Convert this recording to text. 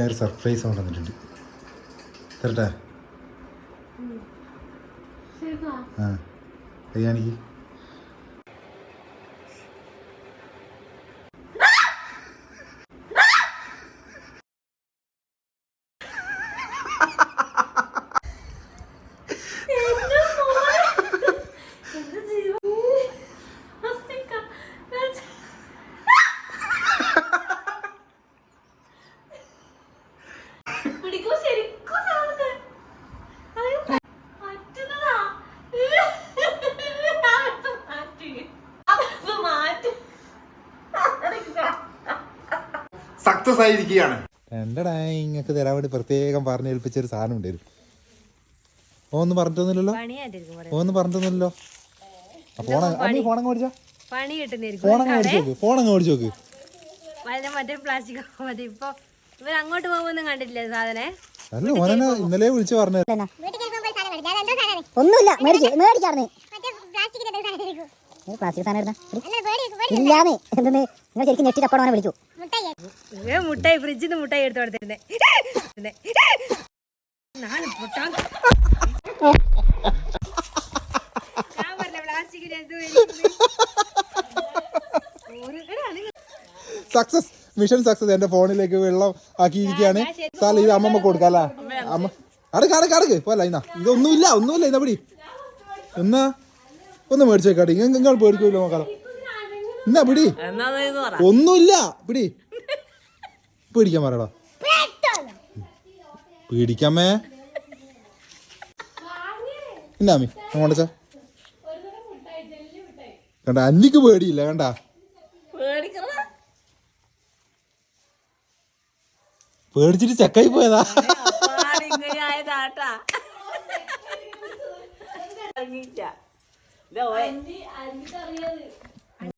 ഒരു സർപ്രൈസ് കൊണ്ടുവന്നിട്ടുണ്ട്. തരട്ടെ? ആ കയ്യാണിക്ക്. സക്സസ് ആയിരിക്കുകയാണ്. രണ്ടടാ ഇങ്ങക്ക് തരാൻ വേണ്ടി പ്രത്യേകം പറഞ്ഞു ഏൽപ്പിച്ചൊരു സാധനം ഉണ്ടായിരുന്നു. ഓന്നും പറഞ്ഞിട്ടൊന്നുമില്ലല്ലോ. ഓന്നും പറഞ്ഞിട്ടൊന്നുമില്ലല്ലോ. ഫോണങ്ങ് ഓടിച്ചോ. ഫോണങ്ങ് ഓടിച്ചു നോക്ക്. ഫോണങ്ങ് ഓടിച്ചു നോക്ക്. മറ്റേ പ്ലാസ്റ്റിക് മതി. ഇപ്പൊ ഇവർ അങ്ങോട്ട് പോകുമ്പോ കണ്ടിട്ടില്ലേ സാധനെ? അല്ല ഓനെ ഇന്നലെ വിളിച്ചു പറഞ്ഞു. ഒന്നുമില്ല മേടിക്കാർന്ന്. പ്ലാസ്റ്റിക് സാധനം ഇല്ലാന്ന് എന്തെന്ന് നിങ്ങൾ ശരിക്കും ഞെട്ടിട്ടപ്പോഴാണ് അവനെ വിളിച്ചു. മുട്ടായി ഫ്രിഡ്ജിൽ നിന്ന് മുട്ടായി എടുത്ത് കൊടുത്തിരുന്നേ. Success, mission success. എന്റെ ഫോണിലേക്ക് വെള്ളം ആക്കിയിരിക്കുകയാണ്. സാല ഇത് അമ്മമ്മ കൊടുക്കാല്ലേ? അമ്മ അടക്ക് പോലെ. ഇന്നാ ഇതൊന്നുമില്ല, ഇന്നാ പിടി. എന്നാ ഒന്ന് മേടിച്ചേക്കാട്ടെ. നിങ്ങൾ പേടിക്കൂല്ലോ നോക്കാലോ. എന്നാ പിടി. ഒന്നുമില്ല, പിടി. പേടിക്കാൻ പറയടാ. പേടിക്കാമേ. എന്നാമി അങ്ങോട്ടാ കണ്ട. അന്നിക്ക് പേടിയില്ല കണ്ട. പേടിച്ചിട്ട് ചക്കായി പോയതാ.